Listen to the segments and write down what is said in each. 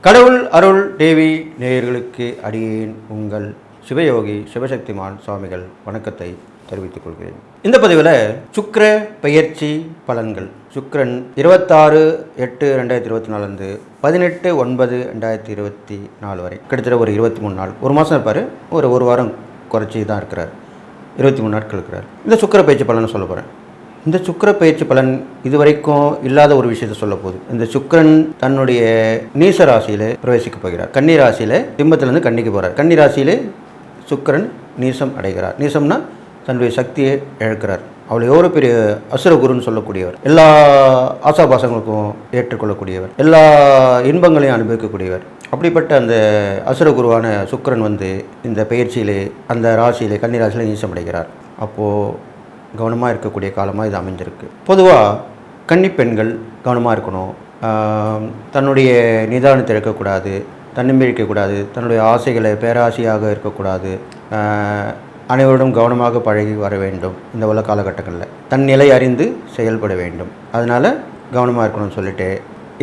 கடவுள் அருள் தேவி நேயர்களுக்கு அடியேன் உங்கள் சிவயோகி சிவசக்திமான் சுவாமிகள் வணக்கத்தை தெரிவித்துக் கொள்கிறேன். இந்த பதிவில் சுக்கிர பெயர்ச்சி பலன்கள். சுக்கிரன் 26/8/2024 18/9/2024 வரை கிட்டத்தட்ட ஒரு 23 நாள், ஒரு மாதம் இருப்பார். ஒரு வாரம் குறைச்சி தான் இருக்கிறார். 23 நாட்கள் இருக்கிறார். இந்த சுக்கிர பெயர்ச்சி பலன் சொல்ல போகிறேன். இந்த சுக்கிர பெயர்ச்சி பலன் இதுவரைக்கும் இல்லாத ஒரு விஷயத்தை சொல்ல போகுது. இந்த சுக்கிரன் தன்னுடைய நீச ராசியில பிரவேசிக்க போகிறார். கன்னி ராசியில சிம்மத்திலிருந்து கன்னிக்கு போகிறார். கன்னி ராசியிலே சுக்கிரன் நீசம் அடைகிறார். நீசம்னா தன்னுடைய சக்தியை இழக்கிறார். அவள் எவ்வளோ பெரிய அசுரகுருன்னு சொல்லக்கூடியவர், எல்லா ஆசாபாசங்களுக்கும் ஏற்றுக்கொள்ளக்கூடியவர், எல்லா இன்பங்களையும் அனுபவிக்கக்கூடியவர். அப்படிப்பட்ட அந்த அசுரகுருவான சுக்கிரன் இந்த பெயர்ச்சியிலே அந்த ராசியிலே கன்னி ராசியிலே நீசம் அடைகிறார். அப்போது கவனமாக இருக்கக்கூடிய காலமாக இது அமைஞ்சிருக்கு. பொதுவாக கன்னி பெண்கள் கவனமாக இருக்கணும். தன்னுடைய நிதானத்தை இருக்கக்கூடாது, தன்னம்பிக்கை இருக்கக்கூடாது, தன்னுடைய ஆசைகளை பேராசையாக இருக்கக்கூடாது. அனைவரிடம் கவனமாக பழகி வர வேண்டும். இந்த உள்ள காலகட்டங்களில் தன் நிலை அறிந்து செயல்பட வேண்டும். அதனால் கவனமாக இருக்கணும்னு சொல்லிட்டு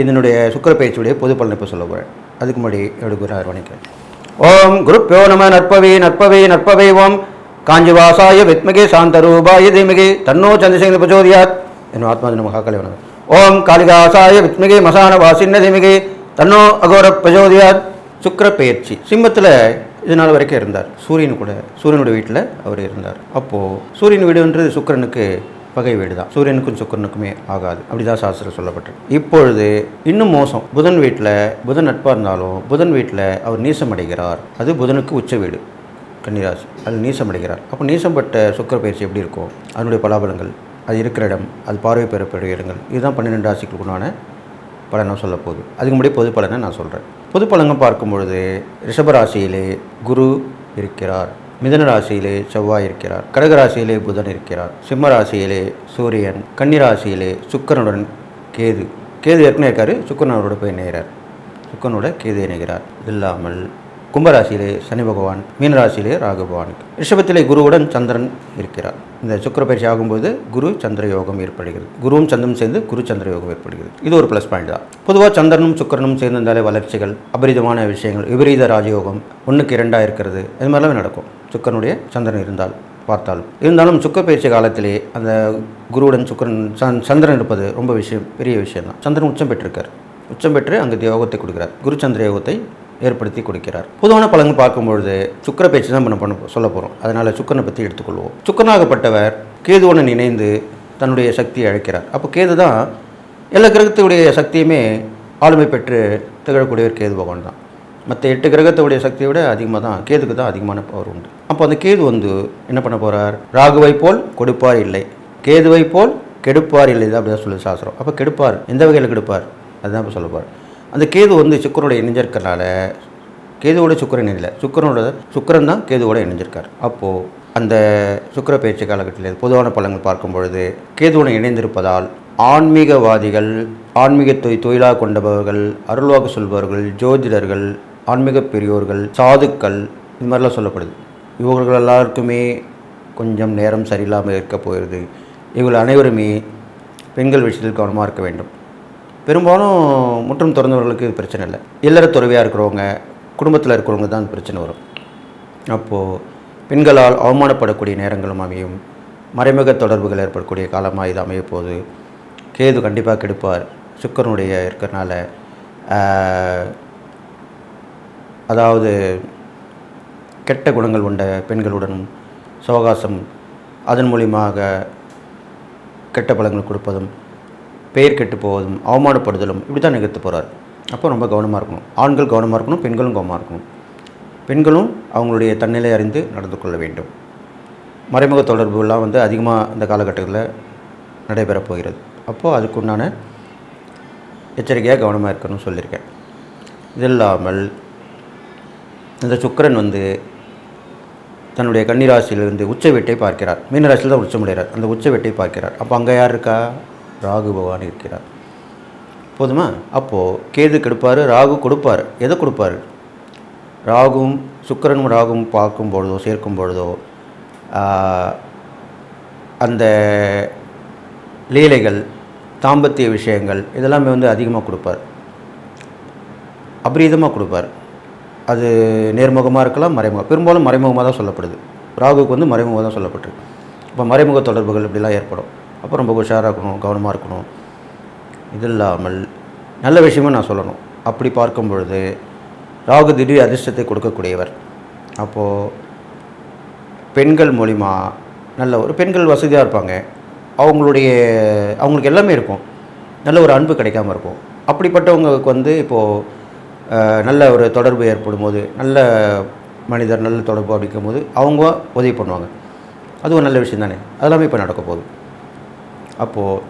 இதனுடைய சுக்கிர பயிற்சியுடைய பொது பலனை இப்போ சொல்ல போகிறேன். அதுக்கு முன்னாடி எடுக்கிற அரவணைக்கிறேன். ஓம் குருப்யோ நம நற்பவே நற்பவே நற்பவே ஓம் காஞ்சிவாசாய வித்மகே சாந்தரூபாய தீமகே தன்னோ சந்திரசேகர பிரச்சோதயாத். என் ஆத்மாதி மகாக்கலை வணக்கம். ஓம் காளிகாசாய வித்மகே மசான வாசின்ன தீமகே தன்னோ அகோர பிரச்சோதயாத். சுக்கிர பெயர்ச்சி சிம்மத்தில் இது நாள் வரைக்கும் இருந்தார். சூரியனுடைய வீட்டில் அவர் இருந்தார். அப்போது சூரியன் வீடுன்றது சுக்கிரனுக்கு பகை வீடு தான். சூரியனுக்கும் சுக்கிரனுக்குமே ஆகாது, அப்படிதான் சாஸ்திரம் சொல்லப்பட்டிருக்கு. இப்பொழுது இன்னும் மோசம். புதன் வீட்டில் புதன் நட்பாக இருந்தாலும் புதன் வீட்டில் அவர் நீசம் அடைகிறார். அது புதனுக்கு உச்ச வீடு கன்னிராசி. அது நீசம் அடைகிறார். அப்போ நீசம்பட்ட சுக்கிர பயிற்சி எப்படி இருக்கும், அதனுடைய பலாபலங்கள், அது இருக்கிற இடம், அது பார்வை பெறக்கூடிய இடங்கள், இதுதான் 12 ராசிகளுக்குண்டான பலனை சொல்ல போகுது. அதுக்கு முன்னாடி பொது பலனை நான் சொல்கிறேன். பொது பலன்கள் பார்க்கும்பொழுது ரிஷபராசியிலே குரு இருக்கிறார், மிதன ராசியிலே செவ்வாய் இருக்கிறார், கடகராசியிலே புதன் இருக்கிறார், சிம்ம ராசியிலே சூரியன், கன்னிராசியிலே சுக்கிரனுடன் கேது ஏற்கனவே இருக்கார். சுக்கிரனோட போய் இணைகிறார். சுக்கிரனோட கேது இணைகிறார். இது இல்லாமல் கும்பராசியிலே சனி பகவான், மீனராசியிலே ராகு பகவான், ரிஷபத்திலே குருவுடன் சந்திரன் இருக்கிறார். இந்த சுக்கிர பயிற்சி ஆகும்போது குரு சந்திர யோகம் ஏற்படுகிறது. குருவும் சந்திரனும் சேர்ந்து குரு சந்திர யோகம் ஏற்படுகிறது. இது ஒரு ப்ளஸ் பாயிண்ட் தான். பொதுவாக சந்திரனும் சுக்கிரனும் சேர்ந்திருந்தாலே வளர்ச்சிகள், அபரிதமான விஷயங்கள், விபரீத ராஜயோகம் 1க்கு 2 இருக்கிறது, இது மாதிரிலாம் நடக்கும். சுக்கிரனுடைய சந்திரன் இருந்தாலும் சுக்கிர பயிற்சி காலத்திலே அந்த குருவுடன் சந்திரன் இருப்பது ரொம்ப பெரிய விஷயம் தான். சந்திரன் உச்சம் பெற்றிருக்கார். உச்சம் பெற்று அங்கே யோகத்தை கொடுக்கிறார். குரு சந்திர யோகத்தை ஏற்படுத்தி கொடுக்கிறார். பொதுவான பலன்கள் பார்க்கும்பொழுது சுக்கிர பயிற்சி தான் பண்ண சொல்ல போகிறோம். அதனால் சுக்கிரனை பற்றி எடுத்துக்கொள்வோம். சுக்கிரனாகப்பட்டவர் கேதுவுடன் இணைந்து தன்னுடைய சக்தியை அழைக்கிறார். அப்போ கேது தான் எல்லா கிரகத்துடைய சக்தியுமே ஆளுமை பெற்று திகழக்கூடியவர் கேது பகவான் தான். மற்ற 8 கிரகத்துடைய சக்தியை விட அதிகமாக தான் கேதுக்கு தான் அதிகமான பவர் உண்டு. அப்போ அந்த கேது என்ன பண்ண போகிறார், ராகுவை போல் கொடுப்பார் இல்லை, கேதுவை போல் கெடுப்பார் இல்லை, அப்படி தான் சொல்லுது சாஸ்திரம். அப்போ கெடுப்பார் எந்த வகையில் கெடுப்பார் அதுதான் இப்போ சொல்ல போகிறார். அந்த கேது சுக்கிரனோட இணைஞ்சிருக்கிறனால, கேதுவோட சுக்கிரன் இல்லை, சுக்கிரன் தான் கேதுவோட இணைஞ்சிருக்கார். அப்போது அந்த சுக்கிர பயிற்சி காலகட்டத்தில் பொதுவான பலன்கள் பார்க்கும் பொழுது கேதுவுடன் இணைந்திருப்பதால் ஆன்மீகவாதிகள், ஆன்மீகத்தை தொழிலாக கொண்டவர்கள், அருள்வாக்கு சொல்பவர்கள், ஜோதிடர்கள், ஆன்மீக பெரியோர்கள், சாதுக்கள், இது மாதிரிலாம் சொல்லப்படுது. இவர்கள் எல்லாருக்குமே கொஞ்சம் நேரம் சரியில்லாமல் இருக்க போகிறது. இவர்கள் அனைவருமே பெண்கள் விஷயத்தில் கவனமாக இருக்க வேண்டும். பெரும்பாலும் முற்றும் திறந்தவர்களுக்கு இது பிரச்சனை இல்லை. இல்லற துறவியாக இருக்கிறவங்க, குடும்பத்தில் இருக்கிறவங்க தான் அது பிரச்சனை வரும். அப்போது பெண்களால் அவமானப்படக்கூடிய நேரங்களும் அமையும். மறைமுக தொடர்புகள் ஏற்படக்கூடிய காலமாக இது அமைய போது கேது கண்டிப்பாக கெடுப்பார். சுக்கிரனுடைய இருக்கிறனால அதாவது கெட்ட குணங்கள் கொண்ட பெண்களுடனும் சவகாசம், அதன் மூலியமாக கெட்ட பலன்கள் கொடுப்பதும், பெயர் கெட்டு போவதும், அவமானப்படுதலும் இப்படி தான் நிகழ்த்து போகிறார். அப்போ ரொம்ப கவனமாக இருக்கணும். ஆண்கள் கவனமாக இருக்கணும், பெண்களும் கவனமாக இருக்கணும். பெண்களும் அவங்களுடைய தன்னிலை அறிந்து நடந்து கொள்ள வேண்டும். மறைமுக தொடர்புலாம் அதிகமாக இந்த காலகட்டத்தில் நடைபெறப் போகிறது. அப்போது அதுக்குண்டான எச்சரிக்கையாக கவனமாக இருக்கணும்னு சொல்லியிருக்கேன். இது இல்லாமல் இந்த சுக்கிரன் தன்னுடைய கன்னிராசியிலிருந்து உச்ச வீட்டை பார்க்கிறார். மீனராசியில் தான் உச்சமுடைகிறார். அந்த உச்ச வீட்டை பார்க்கிறார். அப்போ அங்கே யார் இருக்கா, ராகு பகவான் இருக்கிறார். போதுமா? அப்போது கேது கெடுப்பார், ராகு கொடுப்பார். எதை கொடுப்பார்? ராகுவும் சுக்கிரனும் ராகும் பார்க்கும் பொழுதோ சேர்க்கும் பொழுதோ அந்த லீலைகள், தாம்பத்திய விஷயங்கள் இதெல்லாமே அதிகமாக கொடுப்பார். அபரீதமாக கொடுப்பார். அது நேர்முகமாக இருக்கலாம், மறைமுகம். பெரும்பாலும் மறைமுகமாக தான் சொல்லப்படுது. ராகுவுக்கு வந்து மறைமுகமாக தான் சொல்லப்பட்டிருக்கு. இப்போ மறைமுக தொடர்புகள் இப்படிலாம் ஏற்படும். அப்போ ரொம்ப உஷாராக இருக்கணும், கவனமாக இருக்கணும். இது இல்லாமல் நல்ல விஷயமும் நான் சொல்லணும். அப்படி பார்க்கும் பொழுது ராகு திடீர் அதிர்ஷ்டத்தை கொடுக்கக்கூடியவர். அப்போது பெண்கள் மூலிமா நல்ல ஒரு பெண்கள் வசதியாக இருப்பாங்க. அவங்களுக்கு எல்லாமே இருக்கும். நல்ல ஒரு அன்பு கிடைக்காம இருக்கும். அப்படிப்பட்டவங்களுக்கு வந்து இப்போது நல்ல ஒரு தொடர்பு ஏற்படும் போது, நல்ல மனிதர் நல்ல தொடர்பு அப்படிக்கும் போது அவங்க உதவி பண்ணுவாங்க. அது ஒரு நல்ல விஷயம் தானே. அதெல்லாமே இப்போ நடக்க போகுது. அப்போது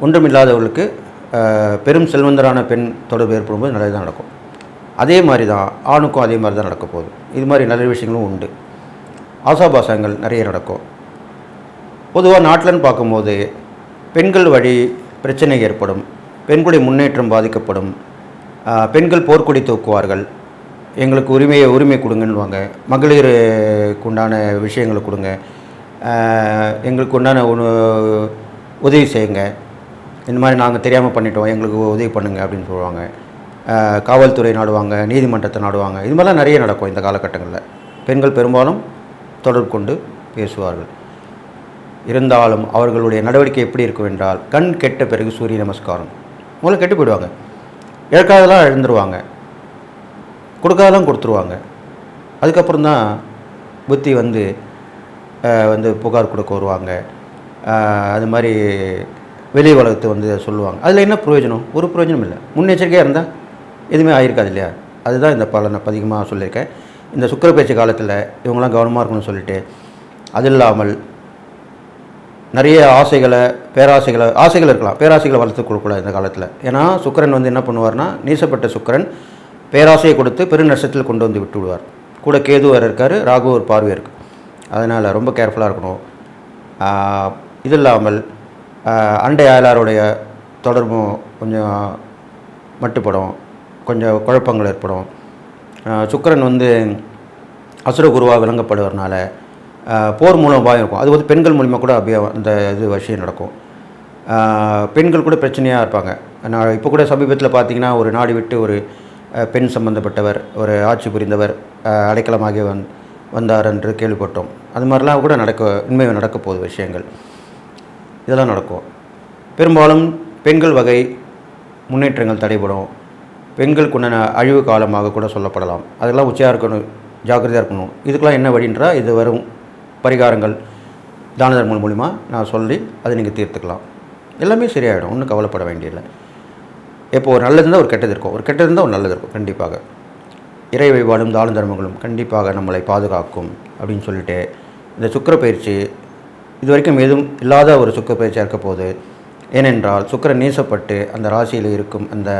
ஒன்றுமில்லாதவர்களுக்கு பெரும் செல்வந்தரான பெண் தொடர்பு ஏற்படும்போது நல்லது தான் நடக்கும். அதே மாதிரி தான் ஆணுக்கும் அதே மாதிரி தான் நடக்க போகுது. இது மாதிரி நல்ல விஷயங்களும் உண்டு. ஆசாபாசங்கள் நிறைய நடக்கும். பொதுவாக நாட்டில்னு பார்க்கும்போது பெண்கள் வழி பிரச்சனை ஏற்படும். பெண்களுடைய முன்னேற்றம் பாதிக்கப்படும். பெண்கள் போர்க்கொடி தூக்குவார்கள். எங்களுக்கு உரிமை கொடுங்கன்னுவாங்க. மகளிருக்கு உண்டான விஷயங்களை கொடுங்க, எங்களுக்கு உண்டான உதவி செய்யுங்க, இந்த மாதிரி நாங்கள் தெரியாமல் பண்ணிட்டோம், எங்களுக்கு உதவி பண்ணுங்க அப்படின்னு சொல்லுவாங்க. காவல்துறை நாடுவாங்க, நீதிமன்றத்தை நாடுவாங்க. இது மாதிரிலாம் நிறைய நடக்கும் இந்த காலகட்டங்களில். பெண்கள் பெரும்பாலும் தொடர்பு கொண்டு பேசுவார்கள். இருந்தாலும் அவர்களுடைய நடவடிக்கை எப்படி இருக்கும் என்றால், கண் கெட்ட பிறகு சூரிய நமஸ்காரம். முதல்ல கெட்டு போயிடுவாங்க. இழக்காதெல்லாம் இழந்துருவாங்க, கொடுக்காதெல்லாம் கொடுத்துருவாங்க. அதுக்கப்புறம் தான் புத்தி வந்து புகார் கொடுக்க வருவாங்க. அது மாதிரி வெளி உலகத்தை வந்து சொல்லுவாங்க. அதில் என்ன பிரயோஜனம்? ஒரு பிரயோஜனம் இல்லை. முன்னெச்சரிக்கையாக இருந்தால் எதுவுமே ஆகிருக்காது இல்லையா? அதுதான் இந்த பலனை அதிகமாக சொல்லியிருக்கேன். இந்த சுக்கிர பயிற்சி காலத்தில் இவங்களாம் கவனமாக இருக்கணும்னு சொல்லிட்டு, அது இல்லாமல் நிறைய ஆசைகள் இருக்கலாம். பேராசைகளை வளர்த்து கொடுக்கக்கூடாது இந்த காலத்தில். ஏன்னா சுக்கிரன் வந்து என்ன பண்ணுவார்னா, நீசப்பட்ட சுக்கிரன் பேராசையை கொடுத்து பெரு நஷ்டத்தில் கொண்டு வந்து விட்டு விடுவார். கூட கேது வேறு இருக்கார், ராகு ஒரு பார்வை இருக்குது. அதனால் ரொம்ப கேர்ஃபுல்லாக இருக்கணும். இது இல்லாமல் அண்டை அயலாருடைய தொடர்பும் கொஞ்சம் மட்டுப்படும், கொஞ்சம் குழப்பங்கள் ஏற்படும். சுக்கிரன் வந்து அசுர குருவாக விளங்கப்படுவதனால போர் மூலமாக இருக்கும். அது வந்து பெண்கள் மூலிமா கூட அப்படியே அந்த விஷயம் நடக்கும். பெண்கள் கூட பிரச்சனையாக இருப்பாங்க. நான் இப்போ கூட சமீபத்தில் பார்த்தீங்கன்னா, ஒரு நாடு விட்டு ஒரு பெண் சம்பந்தப்பட்டவர், ஒரு ஆட்சி புரிந்தவர் அடைக்கலமாகி வந்தார் என்று கேள்விப்பட்டோம். அது மாதிரிலாம் கூட உண்மையாக நடக்க போகுது விஷயங்கள். இதெல்லாம் நடக்கும். பெரும்பாலும் பெண்கள் வகை முன்னேற்றங்கள் தடைபடும். பெண்களுக்கு உண்டான அழிவு காலமாக கூட சொல்லப்படலாம். அதெல்லாம் உச்சியாக இருக்கணும், ஜாக்கிரதையாக இருக்கணும். இதுக்கெல்லாம் என்ன வழின்றா, இது வரும் பரிகாரங்கள் தான தர்மங்கள் மூலிமா நான் சொல்லி அதை நீங்கள் தீர்த்துக்கலாம். எல்லாமே சரியாயிடும், ஒன்றும் கவலைப்பட வேண்டியதில்லை. இப்போ ஒரு நல்லது இருந்தால் ஒரு கெட்டது இருக்கும், ஒரு கெட்டது இருந்தால் ஒரு நல்லது இருக்கும். கண்டிப்பாக இறை வழிபாடும் தான தர்மங்களும் கண்டிப்பாக நம்மளை பாதுகாக்கும் அப்படின்னு சொல்லிட்டு, இந்த சுக்கிர பயிற்சி இது வரைக்கும் எதுவும் இல்லாத ஒரு சுக்கிர பயிற்சியாக இருக்க போகுது. ஏனென்றால் சுக்கிரன் நீசப்பட்டு அந்த ராசியில் இருக்கும் அந்த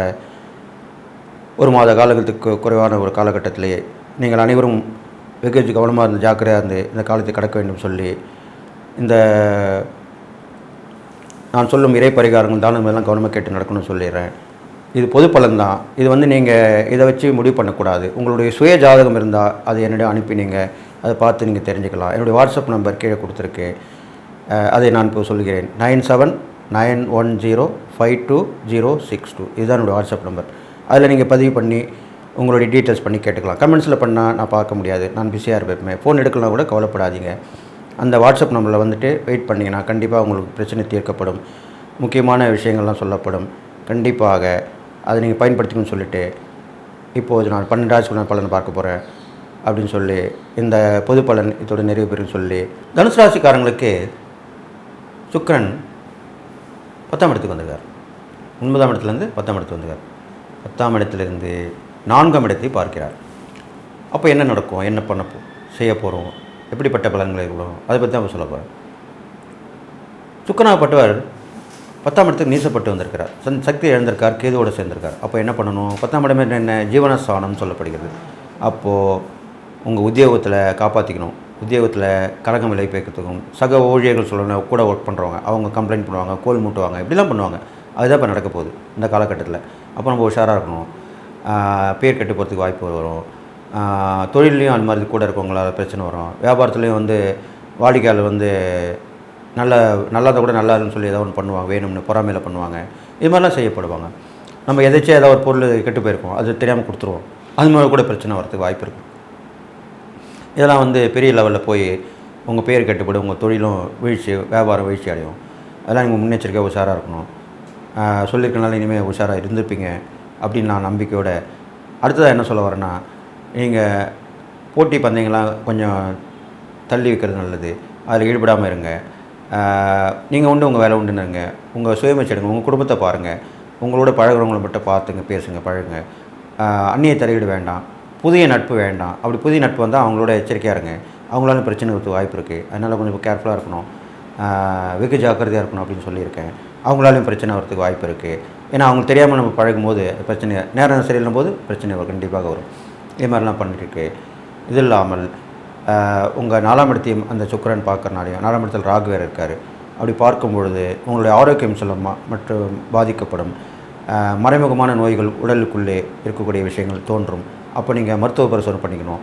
ஒரு மாத காலத்துக்கு குறைவான ஒரு காலகட்டத்திலேயே நீங்கள் அனைவரும் வெகு கவனமாக இருந்து ஜாக்கிரதையாக இருந்து இந்த காலத்தை கடக்க வேண்டும் சொல்லி, இந்த நான் சொல்லும் இறை பரிகாரங்கள் தானம் எல்லாம் கவனமாக கேட்டு நடக்கணும்னு சொல்லிடுறேன். இது பொது பலன்தான். இது வந்து நீங்கள் இதை வச்சு முடிவு பண்ணக்கூடாது. உங்களுடைய சுய ஜாதகம் இருந்தால் அது என்னிடம் அனுப்பி நீங்கள் அதை பார்த்து நீங்கள் தெரிஞ்சுக்கலாம். என்னுடைய வாட்ஸ்அப் நம்பர் கீழே கொடுத்துருக்கு, அதை நான் இப்போ சொல்கிறேன். 9791052062. இதுதான் என்னுடைய வாட்ஸ்அப் நம்பர். அதில் நீங்கள் பதிவு பண்ணி உங்களுடைய டீட்டெயில்ஸ் பண்ணி கேட்டுக்கலாம். கமெண்ட்ஸில் பண்ணால் நான் பார்க்க முடியாது, நான் பிஸியாக இருப்பேன். ஃபோன் எடுக்கலாம் கூட கவலைப்படாதீங்க. அந்த வாட்ஸ்அப் நம்பரில் வந்துட்டு வெயிட் பண்ணிங்கன்னா கண்டிப்பாக உங்களுக்கு பிரச்சனை தீர்க்கப்படும். முக்கியமான விஷயங்கள்லாம் சொல்லப்படும். கண்டிப்பாக அதை நீங்கள் பயன்படுத்திக்கணும்னு சொல்லிவிட்டு, இப்போது நான் 12 ராசிக்குள்ள பலன் பார்க்க போகிறேன் அப்படின்னு சொல்லி இந்த பொது பலன் இதோட நிறைவு பெறும் சொல்லி, தனுசு ராசிக்காரங்களுக்கு சுக்கிரன் 10ஆம் இடத்துக்கு வந்திருக்கார். 9ஆம் இடத்துலேருந்து 10ஆம் இடத்துக்கு வந்திருக்கார். 10ஆம் இடத்துலேருந்து 4ஆம் இடத்தை பார்க்கிறார். அப்போ என்ன நடக்கும், என்ன செய்ய போகிறோம், எப்படிப்பட்ட பலன்கள் இருக்கணும், அதை பற்றி தான் சொல்ல போகிறேன். சுக்கிரனாகப்பட்டவர் 10ஆம் இடத்துக்கு நீசப்பட்டு வந்திருக்கிறார். சக்தி இழந்திருக்கார், கேதுவோடு சேர்ந்திருக்கார். அப்போ என்ன பண்ணணும்? 10ஆம் இடம் என்ன, ஜீவனஸ்தானம் சொல்லப்படுகிறது. அப்போது உங்கள் உத்தியோகத்தில் காப்பாற்றிக்கணும். உத்தியோகத்தில் கலகம் விளைவிக்கிறதுக்கும் சக ஊழியர்கள் சொல்லணும், கூட ஒர்க் பண்ணுறவங்க அவங்க கம்ப்ளைண்ட் பண்ணுவாங்க, கோல் மூட்டுவாங்க, இப்படிலாம் பண்ணுவாங்க. அதுதான் இப்போ நடக்க போகுது இந்த காலகட்டத்தில். அப்போ நம்ம உஷாராக இருக்கணும். பேர் கெட்டு போகிறதுக்கு வாய்ப்பு வரும். தொழிலையும் அது மாதிரி கூட இருக்கவங்களால பிரச்சனை வரும். வியாபாரத்துலேயும் வந்து வாடிக்கையாளர் வந்து நல்லாத கூட நல்லா இருக்குன்னு சொல்லி ஏதாவது ஒன்று பண்ணுவாங்க, வேணும்னு பொறாமையில் பண்ணுவாங்க. இது மாதிரிலாம் செய்யப்படுவாங்க. நம்ம எதாச்சும் ஏதாவது ஒரு பொருள் கெட்டு போயிருக்கோம், அது தெரியாமல் கொடுத்துருவோம். அது மாதிரி கூட பிரச்சனை வரதுக்கு வாய்ப்பு இருக்குது. இதெல்லாம் வந்து பெரிய லெவலில் போய் உங்கள் பேர் கெட்டுப்படும், உங்கள் தொழிலும் வீழ்ச்சி, வியாபாரம் வீழ்ச்சி அடையும். அதெல்லாம் நீங்கள் முன்னெச்சரிக்கையாக உஷாராக இருக்கணும். சொல்லியிருக்கனால இனிமேல் உஷாராக இருந்திருப்பீங்க அப்படின்னு நான் நம்பிக்கையோட அடுத்ததாக என்ன சொல்ல வரேன்னா, நீங்கள் போட்டி பந்தயங்கள்லாம் கொஞ்சம் தள்ளி வைக்கிறது நல்லது. அதில் ஈடுபடாமல் இருங்க. நீங்கள் உண்டு உங்கள் வேலை உண்டுன்னு இருங்க. உங்கள் சுயமுயற்சி எடுங்க. உங்கள் குடும்பத்தை பாருங்கள். உங்களோட பழகுறவங்களை மட்டும் பார்த்துங்க, பேசுங்க, பழகுங்க. அந்நிய தலையீடு வேண்டாம். புதிய நட்பு வேண்டாம். அப்படி புதிய நட்பு வந்தால் அவங்களோட எச்சரிக்கையாக இருங்க. அவங்களால பிரச்சனை வரதுக்கு வாய்ப்பு இருக்குது. அதனால் கொஞ்சம் கேர்ஃபுல்லாக இருக்கணும், வெகு ஜாக்கிரதையாக இருக்கணும் அப்படின்னு சொல்லியிருக்கேன். அவங்களாலையும் பிரச்சனை வரதுக்கு வாய்ப்பு இருக்குது. ஏன்னா அவங்களுக்கு தெரியாமல் நம்ம பழகும்போது பிரச்சனை, நேரம் சரியில்லும் போது பிரச்சனை கண்டிப்பாக வரும். இது மாதிரிலாம் பண்ணிட்டுருக்கு. இது இல்லாமல் உங்கள் 4ஆம் இடத்தையும் அந்த சுக்கிரன் பார்க்குறனாலையும், 4ஆம் இடத்தில் ராகு வேறு இருக்கார். அப்படி பார்க்கும்பொழுது உங்களுடைய ஆரோக்கியம் மற்றும் பாதிக்கப்படும். மறைமுகமான நோய்கள் உடலுக்குள்ளே இருக்கக்கூடிய விஷயங்கள் தோன்றும். அப்போ நீங்கள் மருத்துவ பரிசோதனை பண்ணிக்கணும்.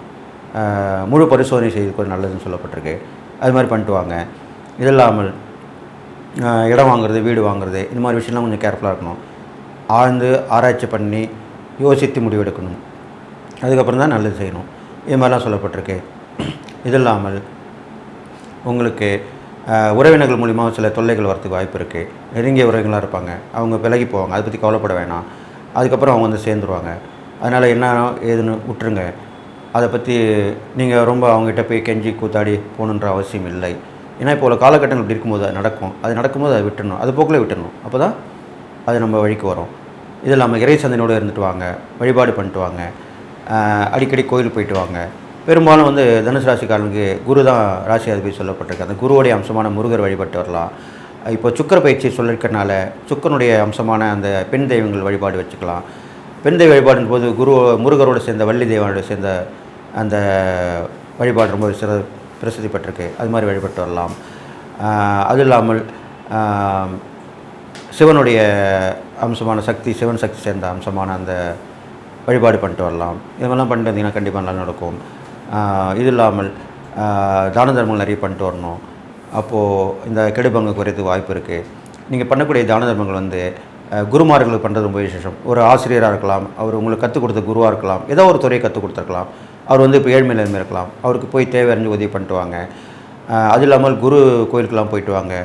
முழு பரிசோதனை செய்து நல்லதுன்னு சொல்லப்பட்டிருக்கு. அது மாதிரி பண்ணிட்டு வாங்க. இது இல்லாமல் இடம் வாங்குறது, வீடு வாங்குறது, இந்த மாதிரி விஷயம்லாம் கொஞ்சம் கேர்ஃபுல்லாக இருக்கணும். ஆழ்ந்து ஆராய்ச்சி பண்ணி யோசித்து முடிவெடுக்கணும். அதுக்கப்புறம் தான் நல்லது செய்யணும். இது மாதிரிலாம் சொல்லப்பட்டிருக்கு. இது இல்லாமல் உங்களுக்கு உறவினர்கள் மூலிமா சில தொல்லைகள் வரத்துக்கு வாய்ப்பு இருக்குது. நெருங்கிய உறவினர்களாக இருப்பாங்க, அவங்க விலகி போவாங்க. அதை பற்றி கவலைப்பட வேணாம். அதுக்கப்புறம் அவங்க வந்து சேர்ந்துருவாங்க. அதனால் என்ன ஏதுன்னு விட்டுருங்க. அதை பற்றி நீங்கள் ரொம்ப அவங்ககிட்ட போய் கெஞ்சி கூத்தாடி போகணுன்ற அவசியம் இல்லை. ஏன்னா இப்போ உள்ள காலகட்டங்கள் இப்படி இருக்கும்போது அது நடக்கும். அது நடக்கும்போது அதை விட்டுடணும், அது போக்கில் விட்டுடணும். அப்போ தான் அது நம்ம வழிக்கு வரும். இது இல்லாமல் இறை சிந்தனையோடு இருந்துட்டு வாங்க, வழிபாடு பண்ணிட்டு வாங்க, அடிக்கடி கோயிலுக்கு போயிட்டு வாங்க. பெரும்பாலும் வந்து தனுசு ராசிக்காரனுக்கு குரு தான் ராசி அதிபதி சொல்லப்பட்டிருக்கு. அந்த குருவுடைய அம்சமான முருகர் வழிபட்டு வரலாம். இப்போ சுக்கிர பயிற்சி சொல்லியிருக்கனால சுக்கரனுடைய அம்சமான அந்த பெண் தெய்வங்கள் வழிபாடு வச்சுக்கலாம். பெண் தெய்வ வழிபாடுன் போது முருகரோடு சேர்ந்த வள்ளி தெய்வனோடு சேர்ந்த அந்த வழிபாடு ரொம்ப பிரசித்தி பெற்றிருக்கு. அது மாதிரி வழிபட்டு வரலாம். அது இல்லாமல் சிவனுடைய அம்சமான சக்தி, சிவன் சக்தி சேர்ந்த அம்சமான அந்த வழிபாடு பண்ணிட்டு வரலாம். இதெல்லாம் பண்ணிட்டு வந்தீங்கன்னா கண்டிப்பாக நல்லா நடக்கும். இது இல்லாமல் தான தர்மங்கள் நிறைய பண்ணிட்டு வரணும். அப்போது இந்த கெடுபங்கு குறையத்துக்கு வாய்ப்பு இருக்குது. நீங்கள் பண்ணக்கூடிய தான தர்மங்கள் வந்து குருமார்களுக்கு பண்ணுறது ரொம்ப விசேஷம். ஒரு ஆசிரியராக இருக்கலாம், அவர் உங்களுக்கு கற்றுக் கொடுத்த குருவாக இருக்கலாம், ஏதோ ஒரு துறையை கற்றுக் கொடுத்துருக்கலாம். அவர் வந்து இப்போ ஏழ்மையில இருக்கலாம், அவருக்கு போய் தேவை அறிஞ்சு உதவி பண்ணிட்டு வாங்க. அது இல்லாமல் குரு கோயிலுக்கெல்லாம் போயிட்டு வாங்க.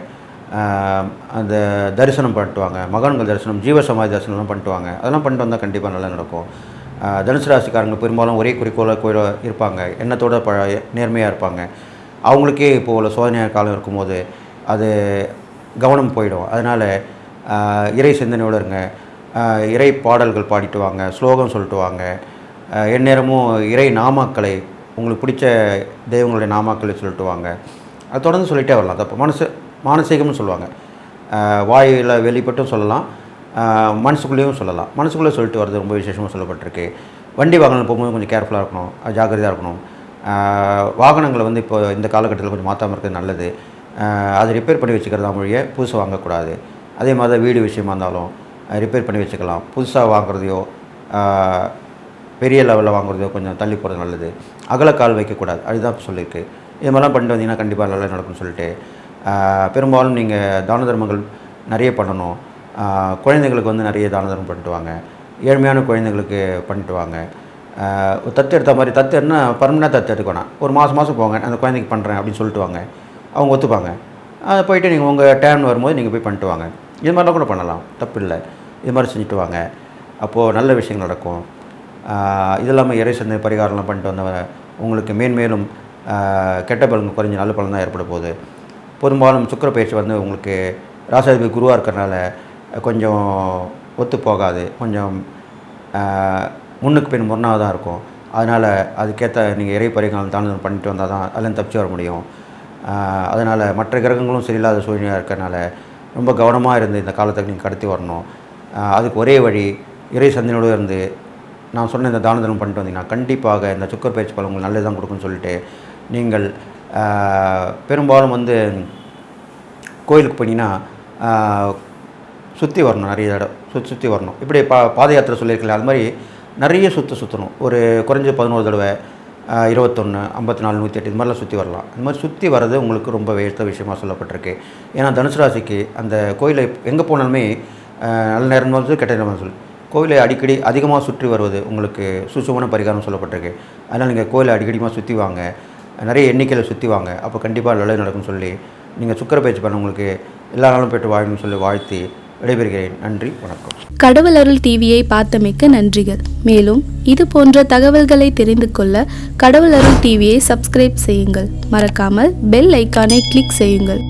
அந்த தரிசனம் பண்ணிட்டு வாங்க, மகான்கள் தரிசனம், ஜீவ சமாதி தரிசனம்லாம் பண்ணிட்டு வாங்க. அதெல்லாம் பண்ணிட்டு வந்தால் கண்டிப்பாக நல்லா நடக்கும். தனுசு ராசிக்காரங்க பெரும்பாலும் ஒரே குறிக்கோளாக இருப்பாங்க, எண்ணத்தோட நேர்மையாக இருப்பாங்க. அவங்களுக்கே இப்போ உள்ள சோதனையான காலம் இருக்கும்போது அது கவனம் போயிடும். அதனால் இறை சிந்தனையோடு இருங்க. இறை பாடல்கள் பாடிட்டு வாங்க, ஸ்லோகம் சொல்லிட்டு வாங்க. எந்நேரமும் இறை நாமாக்களை, உங்களுக்கு பிடிச்ச தெய்வங்களுடைய நாமாக்களை சொல்லிட்டு வாங்க. அது தொடர்ந்து சொல்லிகிட்டே வரலாம். தப்பு மானசீகம்னு சொல்லுவாங்க. வாயில் வெளிப்பட்டும் சொல்லலாம், மனசுக்குள்ளேயும் சொல்லலாம். மனசுக்குள்ளே சொல்லிட்டு வர்றது ரொம்ப விசேஷமாக சொல்லப்பட்டிருக்கு. வண்டி வாகனம் போகும்போது கொஞ்சம் கேர்ஃபுல்லாக இருக்கணும், ஜாக்கிரதையாக இருக்கணும். வாகனங்களை வந்து இப்போ இந்த காலகட்டத்தில் கொஞ்சம் மாற்றாமல் இருக்கிறது நல்லது. அதை ரிப்பேர் பண்ணி வச்சுக்கிறதா மொழியை புதுசாக வாங்கக்கூடாது. அதே மாதிரி தான் வீடு விஷயமா இருந்தாலும் ரிப்பேர் பண்ணி வச்சுக்கலாம். புதுசாக வாங்குறதையோ பெரிய லெவலில் வாங்குறதையோ கொஞ்சம் தள்ளி போகிறது நல்லது. அகலக்கால் வைக்கக்கூடாது, அதுதான் சொல்லியிருக்கு. இது மாதிரிலாம் பண்ணிட்டு வந்தீங்கன்னா கண்டிப்பாக நல்லா நடக்கும்னு சொல்லிட்டு, பெரும்பாலும் நீங்கள் தான தர்மங்கள் நிறைய பண்ணணும். குழந்தைங்களுக்கு வந்து நிறைய தான தர்மம் பண்ணிட்டு வாங்க. ஏழ்மையான குழந்தைங்களுக்கு பண்ணிட்டு வாங்க. தத்து எடுத்த மாதிரி, தத்து என்ன பர்மனெண்டாக தத்து எடுக்கணும். ஒரு மாதம் போங்க, அந்த குழந்தைக்கு பண்ணுறேன் அப்படின்னு சொல்லிட்டு வாங்க. அவங்க ஒத்துப்பாங்க. அதை போய்ட்டு நீங்கள் உங்கள் டேர்ன் வரும்போது நீங்கள் போய் பண்ணிட்டு வாங்க. இது மாதிரிலாம் கூட பண்ணலாம், தப்பு இல்லை. இது மாதிரி செஞ்சுட்டு வாங்க. அப்போது நல்ல விஷயங்கள் நடக்கும். இது இல்லாமல் இறை சிந்தனை பரிகாரம்லாம் பண்ணிட்டு வந்தவங்க உங்களுக்கு மேன்மேலும் கெட்ட பலன் குறைஞ்சி நல்ல பலன் தான் ஏற்பட போகுது. பெரும்பாலும் சுக்கிர பயிற்சி வந்து உங்களுக்கு ராசாதிபதி குருவாக இருக்கிறனால கொஞ்சம் ஒத்து போகாது, கொஞ்சம் முன்னுக்கு பின் முன்னாக தான் இருக்கும். அதனால் அதுக்கேற்ற நீங்கள் இறை பரிகாரம் தானம் பண்ணிட்டு வந்தால் தான் அதில் தப்பிச்சு வர முடியும். அதனால் மற்ற கிரகங்களும் சரியில்லாத சூழ்நிலையாக இருக்கிறனால ரொம்ப கவனமாக இருந்து இந்த காலத்துக்கு நீங்கள் கடத்தி வரணும். அதுக்கு ஒரே வழி இறை சிந்தனையோடு இருந்து நான் சொன்ன இந்த தான தர்மம் பண்ணிட்டு வந்தீங்கன்னா கண்டிப்பாக இந்த சுக்கிர பயிற்சி பலன் உங்களுக்கு நல்லது தான் கொடுக்குன்னு சொல்லிட்டு, நீங்கள் பெரும்பாலும் வந்து கோயிலுக்கு போனீங்கன்னா சுற்றி வரணும், நிறைய இடம் சுற்றி வரணும். இப்படி பாத யாத்திரை சொல்லியிருக்கல, அது மாதிரி நிறைய சுற்றணும். ஒரு குறைஞ்ச 11 தடவை, 21, 54, 108 இது மாதிரிலாம் சுற்றி வரலாம். இந்த மாதிரி சுற்றி வர்றது உங்களுக்கு ரொம்ப வேஸ்ட்ட விஷயமாக சொல்லப்பட்டிருக்கு. ஏன்னா தனுசு ராசிக்கு அந்த கோயிலை எங்கே போனாலுமே நல்ல நேரம் வந்து கெட்ட நேரம் சொல்லி கோவிலை அடிக்கடி அதிகமாக சுற்றி வருவது உங்களுக்கு சுசுமான பரிகாரம் சொல்லப்பட்டிருக்கு. அதனால் நீங்கள் கோவிலை அடிக்கடிமாக சுற்றி வாங்க, நிறைய எண்ணிக்கையில் சுற்றி வாங்க, அப்போ கண்டிப்பாக நல்லது நடக்கும்னு சொல்லி நீங்கள் சுக்கிர பயிற்சி பண்ண உங்களுக்கு எல்லா நாளும் போய்ட்டு வாழணும்னு சொல்லி வாழ்த்தி விடைபெறுகிறேன். நன்றி, வணக்கம். கடவுள் அருள் டிவியை பார்த்தமைக்க நன்றிகள். மேலும் இது போன்ற தகவல்களை தெரிந்து கொள்ள கடவுள் அருள் டிவியை சப்ஸ்கிரைப் செய்யுங்கள். மறக்காமல் பெல் ஐக்கானை கிளிக் செய்யுங்கள்.